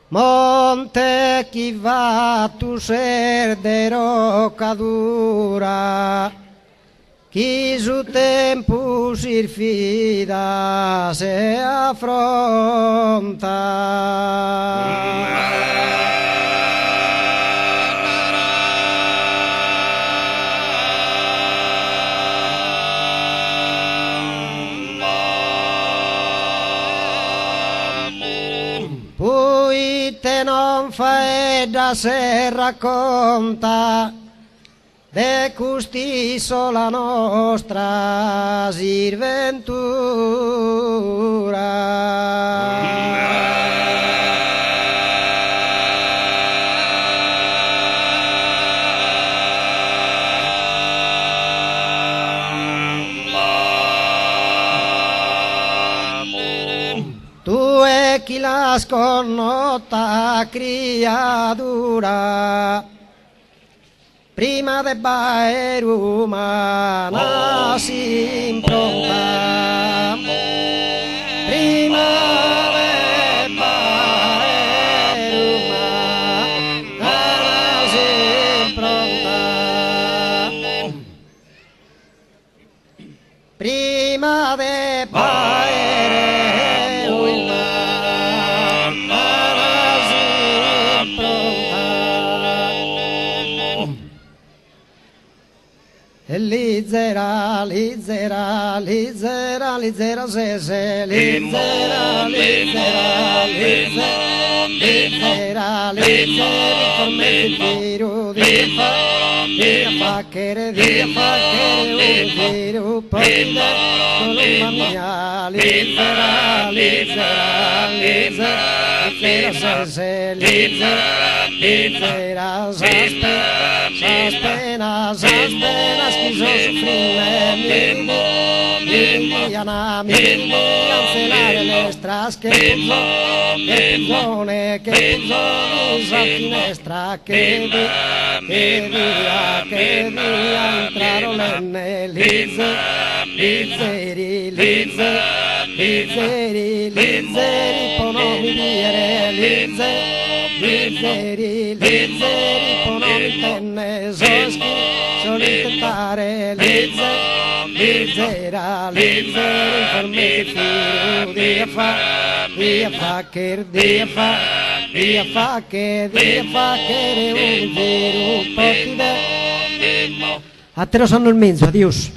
monte chi va tu ser de roca dura, chi su tempo si fida se affronta. Poi te non fai da se racconta de custi sola nostra sirventura. Tu e chi la sconnota criatura, prima de baer umana si impronta, prima de baer umana si impronta, prima de baer Lizera, lizera, lizera, lizera, se, se, lizera, lizera, lizera, lizera, lizera, come il tiro di facere, un tiro, poi solo mia, lizera, lizera, lizera, lizera, se, se, lizera, lizera, saspenas, que yo sufrí, mi cancelar nuestras que perdone, esa finestra que día entraron en el lizeri, pono mi dire lizeri, pono mi tenne, solo intentare lizera, per me figlio dia fa che un vero po' di a te lo sanno il mezzo, adios.